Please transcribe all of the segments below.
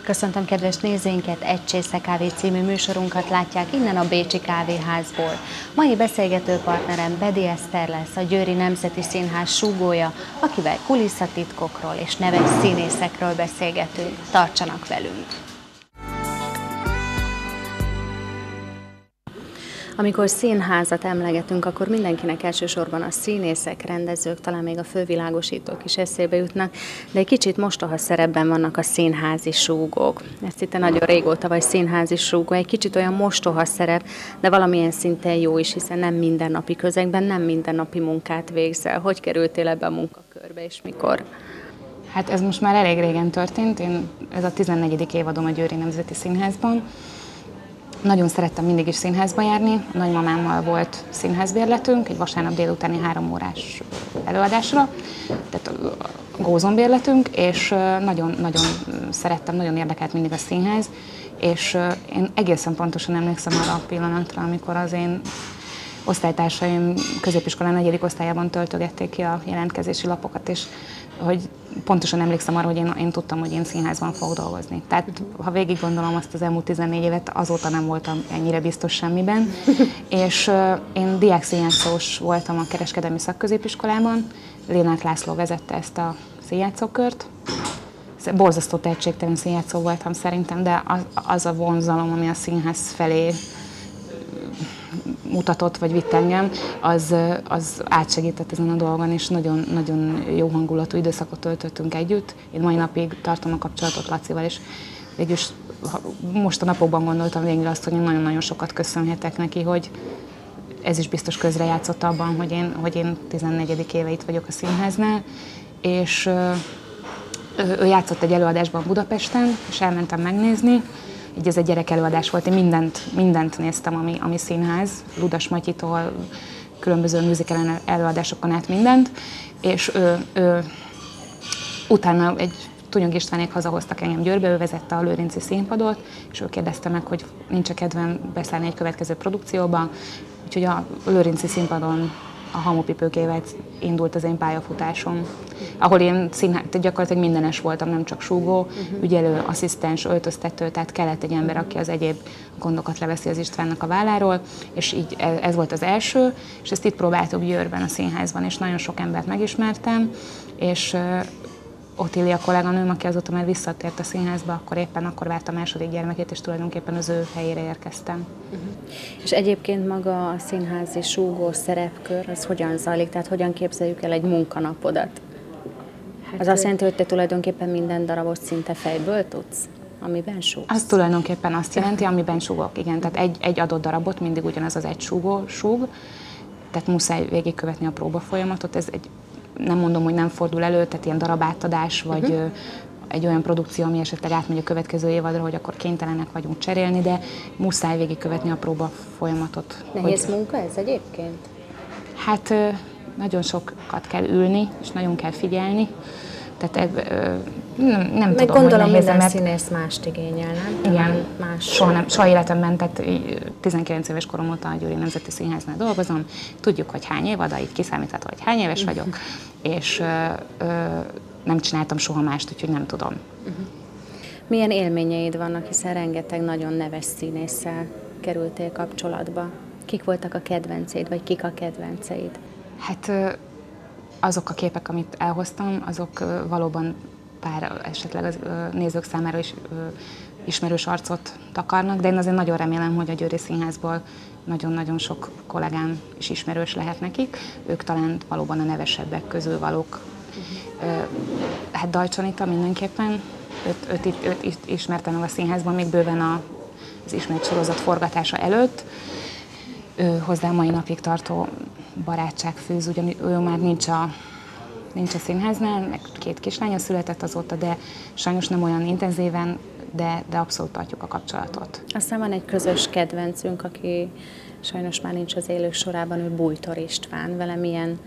Köszöntöm kedves nézőinket, Egy Csésze Kávé című műsorunkat látják innen a Bécsi Kávéházból. Mai beszélgetőpartnerem Bedi Eszter lesz, a Győri Nemzeti Színház súgója, akivel kulisszatitkokról és neves színészekről beszélgetünk. Tartsanak velünk! Amikor színházat emlegetünk, akkor mindenkinek elsősorban a színészek, rendezők, talán még a fővilágosítók is eszébe jutnak, de egy kicsit mostoha szerepben vannak a színházi súgók. Ezt itt nagyon régóta vagy színházi súgó, egy kicsit olyan mostoha szerep, de valamilyen szinten jó is, hiszen nem mindennapi közegben, nem mindennapi munkát végzel. Hogy kerültél ebbe a munkakörbe és mikor? Hát ez most már elég régen történt, ez a 14. évadom a Győri Nemzeti Színházban. Nagyon szerettem mindig is színházba járni, nagymamámmal volt színházbérletünk, egy vasárnap délutáni 3 órás előadásra, tehát gózonbérletünk, és nagyon szerettem, nagyon érdekelt mindig a színház, és én egészen pontosan emlékszem arra a pillanatra, amikor az én osztálytársaim középiskolán 4. osztályában töltögették ki a jelentkezési lapokat, és hogy pontosan emlékszem arra, hogy én tudtam, hogy én színházban fogok dolgozni. Tehát ha végig gondolom azt az elmúlt 14 évet, azóta nem voltam ennyire biztos semmiben. És én diákszínjátszós voltam a kereskedelmi szakközépiskolában, Lénát László vezette ezt a színjátszókört. Borzasztó tehetségtelen színjátszó voltam szerintem, de az a vonzalom, ami a színház felé mutatott, vagy vitt engem, az átsegített ezen a dolgon, és nagyon jó hangulatú időszakot töltöttünk együtt. Én mai napig tartom a kapcsolatot Lacival, és végülis most a napokban gondoltam végre azt, hogy én nagyon-nagyon sokat köszönhetek neki, hogy ez is biztos közrejátszott abban, hogy én 14. éve itt vagyok a színháznál, és ő játszott egy előadásban Budapesten, és elmentem megnézni. Így ez egy gyerekelőadás volt, én mindent néztem, ami színház, Ludas Matyitól, különböző musical előadásokon át mindent, és ő utána egy Tunyog Istvánék hazahoztak engem Győrbe, ő vezette a Lőrinci színpadot, és ő kérdezte meg, hogy nincs-e kedvem beszállni egy következő produkcióba, úgyhogy a Lőrinci színpadon a Hamupipőkével indult az én pályafutásom, ahol én gyakorlatilag mindenes voltam, nem csak súgó, ügyelő, asszisztens, öltöztető, tehát kellett egy ember, aki az egyéb gondokat leveszi az Istvánnak a válláról, és így ez volt az első, és ezt itt próbáltuk Győrben, a színházban, és nagyon sok embert megismertem, és Otília kolléganőm, aki azóta már visszatért a színházba, akkor várta a második gyermekét, és tulajdonképpen az ő helyére érkeztem. És egyébként maga a színházi súgó szerepkör, az hogyan zajlik? Tehát hogyan képzeljük el egy munkanapodat? Az azt jelenti, hogy te tulajdonképpen minden darabot szinte fejből tudsz, amiben súgsz? Az tulajdonképpen azt jelenti, amiben súgok, igen. Tehát egy adott darabot mindig ugyanaz az egy súgó súg, tehát muszáj végigkövetni a próbafolyamatot. Ez nem mondom, hogy nem fordul elő, tehát ilyen darabátadás, vagy egy olyan produkció, ami esetleg átmegy a következő évadra, hogy akkor kénytelenek vagyunk cserélni, de muszáj végigkövetni a próba folyamatot. Nehéz munka ez egyébként? Hát nagyon sokat kell ülni, és nagyon kell figyelni. Tehát nem tudom, gondolom, hogy minden színész mást igényel, nem? Igen, soha életemben, tehát 19 éves korom óta a Győri Nemzeti Színháznál dolgozom. Tudjuk, hogy hány évad, így kiszámítható, hogy hány éves vagyok, és nem csináltam soha mást, úgyhogy nem tudom. Milyen élményeid vannak, hiszen rengeteg nagyon neves színésszel kerültél kapcsolatba? Kik voltak a kedvenceid, vagy kik a kedvenceid? Hát azok a képek, amit elhoztam, azok valóban esetleg az nézők számára is ismerős arcot takarnak, de én azért nagyon remélem, hogy a Győri Színházból nagyon-nagyon sok kollégám is ismerős lehet nekik. Ők talán valóban a nevesebbek közül valók. Hát Dajcs Anita mindenképpen, őt ismertem meg a színházban még bőven az ismert sorozat forgatása előtt. Hozzá mai napig tartó barátság fűz, ugyan ő már nincs a színháznál, meg 2 kislánya született azóta, de sajnos nem olyan intenzíven, de abszolút tartjuk a kapcsolatot. Aztán van egy közös kedvencünk, aki sajnos már nincs az élők sorában, ő Bújtor István. Vele milyen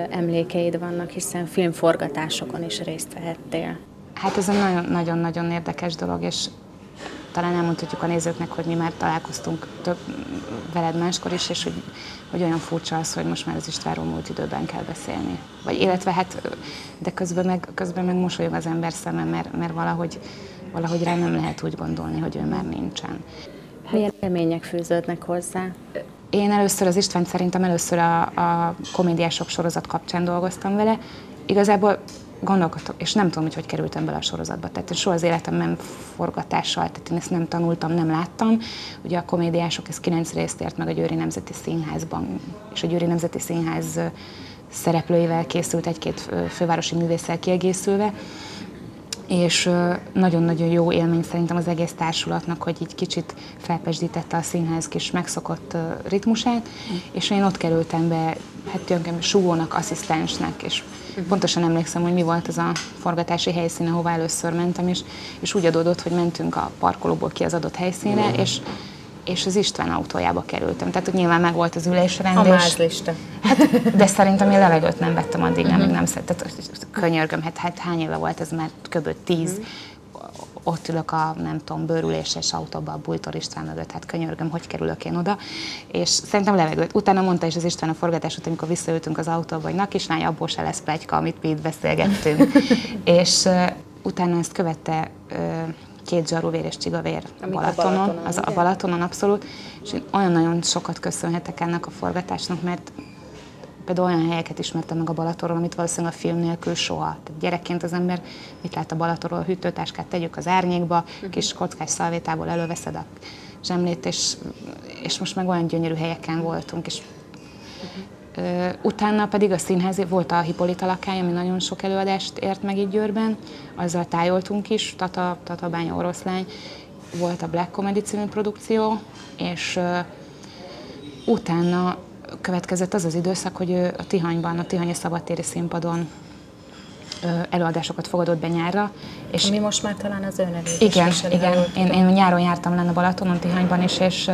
emlékeid vannak, hiszen filmforgatásokon is részt vehettél. Hát ez egy nagyon-nagyon érdekes dolog, és talán elmondhatjuk a nézőknek, hogy mi már találkoztunk veled máskor is, és hogy olyan furcsa az, hogy most már az Istvánról múlt időben kell beszélni. Vagy illetve hát, de közben meg mosolyog az ember szeme, mert valahogy valahogy rá nem lehet úgy gondolni, hogy ő már nincsen. Milyen élmények fűződnek hozzá? Én először az Istvánt szerintem először a komédiások sorozat kapcsán dolgoztam vele. Igazából gondolkodtam, és nem tudom, hogy kerültem bele a sorozatba. Tehát soha az életemben forgatással, tehát én ezt nem tanultam, nem láttam. Ugye a komédiások, ez 9 részt ért meg a Győri Nemzeti Színházban, és a Győri Nemzeti Színház szereplőivel készült, egy-két fővárosi művésszel kiegészülve. És nagyon-nagyon jó élmény szerintem az egész társulatnak, hogy így kicsit felpesdítette a színház kis megszokott ritmusát, és én ott kerültem be, hát tulajdonképpen súgónak, asszisztensnek, és pontosan emlékszem, hogy mi volt az a forgatási helyszín, ahová először mentem, és úgy adódott, hogy mentünk a parkolóból ki az adott helyszínre, és az István autójába kerültem. Tehát ott nyilván meg volt az ülésrend. A mázlista. Hát, de szerintem én levegőt nem vettem addig, amíg nem szerettem. Könyörgöm, hát hány éve volt ez már, kb. 10. Ott ülök a, nem tudom, bőrüléses autóba a Bújtor István mögött, hát könyörgöm, hogy kerülök én oda. És szerintem levegőt. Utána mondta is az István a forgatás után, amikor visszaültünk az autóba, hogy na kislány, abból se lesz pletyka, amit mi itt beszélgettünk. És utána ezt követte 2 zsaru vér és csigavér Balatonon, a Balatonon abszolút, és én olyan nagyon sokat köszönhetek ennek a forgatásnak, mert például olyan helyeket ismertem meg a Balatonról, amit valószínűleg a film nélkül soha. Tehát gyerekként az ember mit lát a Balatonról, a hűtőtáskát tegyük az árnyékba, kis kockás szalvétából előveszed a zsemlét, és most meg olyan gyönyörű helyeken voltunk, és utána pedig a színház volt a Hippolyta lakály, ami nagyon sok előadást ért meg itt Győrben, azzal tájoltunk is, Tata Bánya Oroszlány, volt a Black Comedy című produkció, és utána következett az az időszak, hogy a Tihanyban, a Tihanyi Szabadtéri Színpadon előadásokat fogadott be nyárra. És mi most már talán az ő nevét igen, én nyáron jártam lenne Balatonon, Tihanyban is, és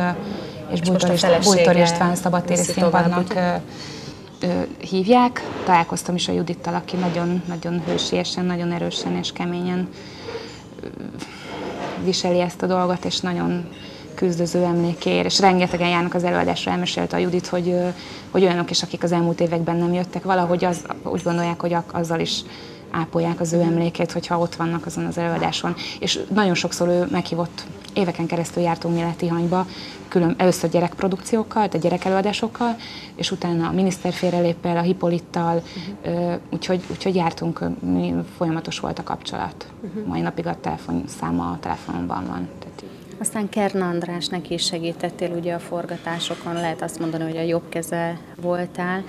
Bújtor István Szabadtéri Színpadnak hívják. Találkoztam is a Judittal, aki nagyon hősiesen, nagyon erősen és keményen viseli ezt a dolgot, és nagyon küzdöző emlékéért, és rengetegen járnak az előadásra, elmesélte a Judit, hogy olyanok is, akik az elmúlt években nem jöttek, valahogy úgy gondolják, hogy azzal is ápolják az ő emlékét, hogyha ott vannak azon az előadáson. És nagyon sokszor ő meghívott, éveken keresztül jártunk mi le Tihanyba, először gyerekprodukciókkal, tehát gyerekelőadásokkal, és utána a Miniszter félreléppel, a Hippolyttal, úgyhogy jártunk, folyamatos volt a kapcsolat. Mai napig a telefonszáma a telefonomban van. Aztán Kern Andrásnak is segítettél ugye a forgatásokon, lehet azt mondani, hogy a jobb keze voltál.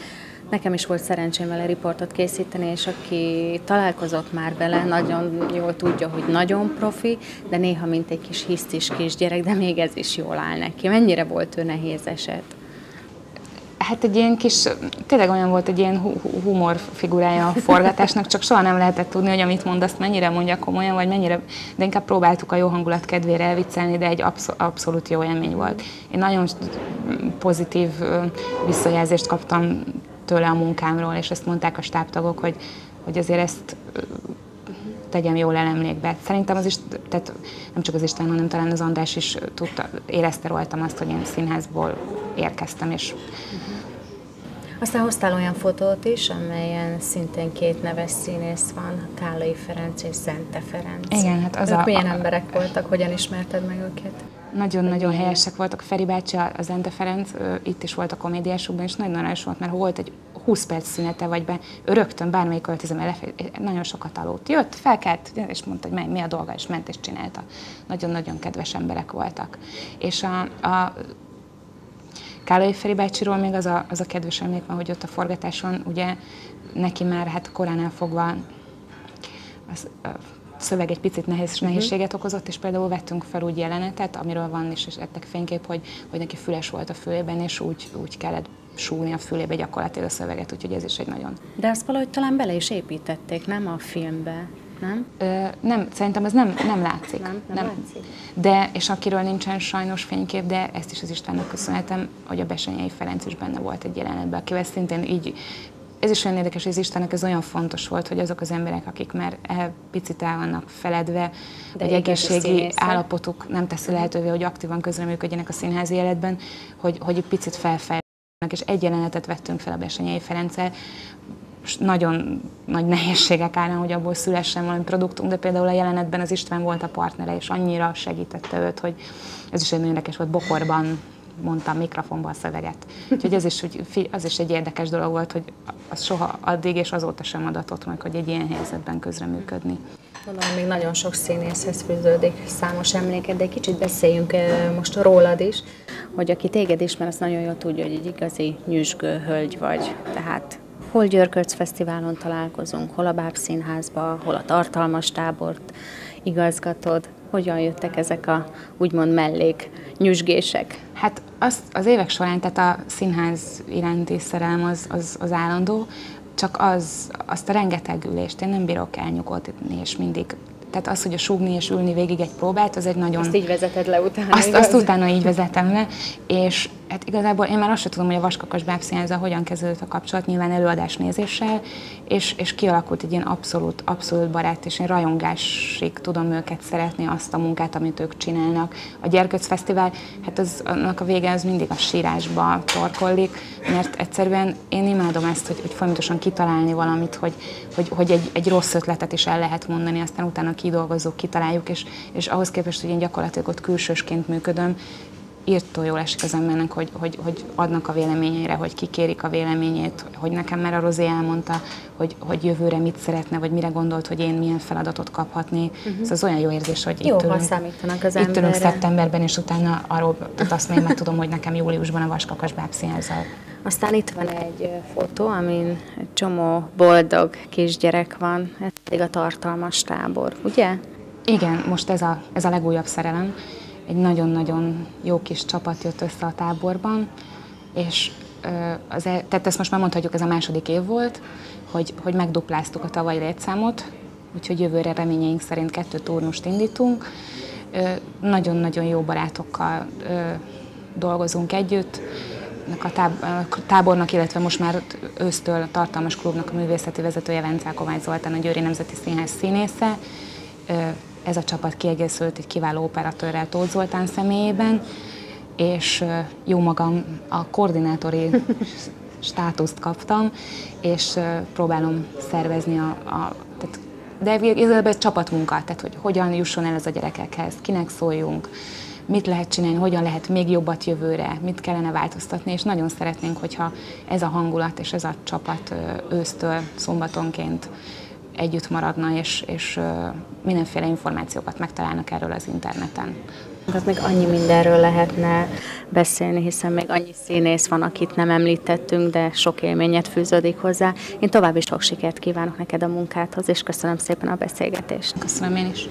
Nekem is volt szerencsém vele riportot készíteni, és aki találkozott már vele, nagyon jól tudja, hogy nagyon profi, de néha mint egy kis hisztis kisgyerek, de még ez is jól áll neki. Mennyire volt ő nehéz eset? Hát egy ilyen kis, tényleg olyan volt egy ilyen humor figurája a forgatásnak, csak soha nem lehetett tudni, hogy amit mond, azt mennyire mondja komolyan, vagy mennyire, de inkább próbáltuk a jó hangulat kedvére elviccelni, de egy abszolút jó élmény volt. Én nagyon pozitív visszajelzést kaptam tőle a munkámról, és ezt mondták a stábtagok, hogy azért ezt tegyem jól el emlékbe. Szerintem tehát nem csak az István, hanem talán az András is tudta, érezte rajtam azt, hogy én színházból érkeztem, és aztán hoztál olyan fotót is, amelyen szintén 2 neves színész van, Kállai Ferenc és Zente Ferenc. Igen, hát ők milyen emberek voltak, hogyan ismerted meg őket? Nagyon-nagyon helyesek voltak. Feri bácsi, a Zente Ferenc, itt is volt a komédiásokban, és nagyon aranyos volt, mert volt egy 20 perc szünete, vagy rögtön bármelyik öltözem nagyon sokat aludt. Jött, felkelt, és mondta, hogy mi a dolga, és ment és csinálta. Nagyon-nagyon kedves emberek voltak. És a Kállai Feri bácsiról még az a kedves emlék van, hogy ott a forgatáson, ugye neki már hát koránál fogva szöveg egy picit nehézséget okozott, és például vettünk fel úgy jelenetet, amiről van is ettek fénykép, hogy neki füles volt a fülében, és úgy kellett súgni a fülébe gyakorlatilag a szöveget, úgyhogy ez is egy nagyon... De azt valahogy talán bele is építették, nem a filmbe, nem? Nem, szerintem ez nem látszik. Nem látszik. De, és akiről nincsen sajnos fénykép, de ezt is az Istvánnak köszönhetem, hogy a Bessenyei Ferenc is benne volt egy jelenetben, akivel szintén így. Ez is olyan érdekes, hogy az Istvánnak ez olyan fontos volt, hogy azok az emberek, akik már picit el vannak feledve, de vagy egészségi állapotuk nem teszi lehetővé, hogy aktívan közreműködjenek a színházi életben, hogy egy picit felfejlődjenek, és egy jelenetet vettünk fel a Bessenyei Ferenccel. nagyon nagy nehézségek árán, hogy abból szülessen valami produktunk, de például a jelenetben az István volt a partnere, és annyira segítette őt, hogy ez is egy nagyon érdekes volt, bokorban mondtam mikrofonban a szöveget. Úgyhogy az is egy érdekes dolog volt, hogy az soha addig és azóta sem adatott meg, hogy egy ilyen helyzetben közreműködni. Gondolom, még nagyon sok színészhez fűződik számos emléket, de egy kicsit beszéljünk most rólad is, hogy aki téged ismer, az nagyon jól tudja, hogy egy igazi nyüzsgő hölgy vagy. Tehát hol Györköc Fesztiválon találkozunk, hol a Bábszínházban, hol a tartalmas tábort igazgatod. Hogyan jöttek ezek a úgymond mellék nyüzsgések? Hát az évek során, tehát a színház iránti szerelem az állandó, csak azt a rengeteg ülést én nem bírok elnyugodni, és mindig. Tehát az, hogy a súgni és ülni végig egy próbát, az egy nagyon... Azt így vezeted le utána, Azt utána így vezetem le, és hát igazából én már azt sem tudom, hogy a Vaskakas Bábszínházzal hogyan kezdődött a kapcsolat, nyilván előadás nézéssel, és kialakult egy ilyen abszolút barát, és én rajongásig tudom őket szeretni, azt a munkát, amit ők csinálnak. A Gyerkőc Fesztivál, hát annak a vége az mindig a sírásba torkollik, mert egyszerűen én imádom ezt, hogy folyamatosan kitalálni valamit, hogy egy rossz ötletet is el lehet mondani, aztán utána kidolgozzuk, kitaláljuk, és ahhoz képest, hogy én gyakorlatilag ott külsősként működöm, írtó jól esik az embernek, hogy adnak a véleményére, hogy kikérik a véleményét, hogy nekem már a Rozé elmondta, hogy jövőre mit szeretne, vagy mire gondolt, hogy én milyen feladatot kaphatni. Ez az olyan jó érzés, hogy itt ülünk szeptemberben, és utána arról azt még már tudom, hogy nekem júliusban a Vaskakas Bábszínházzal. Aztán itt van egy fotó, amin egy csomó boldog kisgyerek van, ez pedig a tartalmas tábor, ugye? Igen, most ez a legújabb szerelem. Egy nagyon-nagyon jó kis csapat jött össze a táborban, és tehát ezt most már mondhatjuk, ez a második év volt, hogy megdupláztuk a tavalyi létszámot, úgyhogy jövőre reményeink szerint 2 turnust indítunk. Nagyon-nagyon jó barátokkal dolgozunk együtt, a tábornak, illetve most már ősztől a Tartalmas Klubnak a művészeti vezetője Vencel Kovács Zoltán, a Győri Nemzeti Színház színésze. Ez a csapat kiegészült egy kiváló operatőrrel, Tóth Zoltán személyében, és jó magam a koordinátori státuszt kaptam, és próbálom szervezni de ez csapatmunka, tehát hogy hogyan jusson el ez a gyerekekhez, kinek szóljunk, mit lehet csinálni, hogyan lehet még jobbat jövőre, mit kellene változtatni, és nagyon szeretnénk, hogyha ez a hangulat és ez a csapat ősztől szombatonként együtt maradna, és mindenféle információkat megtalálnak erről az interneten. Hát még annyi mindenről lehetne beszélni, hiszen még annyi színész van, akit nem említettünk, de sok élményet fűződik hozzá. Én további sok sikert kívánok neked a munkádhoz, és köszönöm szépen a beszélgetést. Köszönöm én is.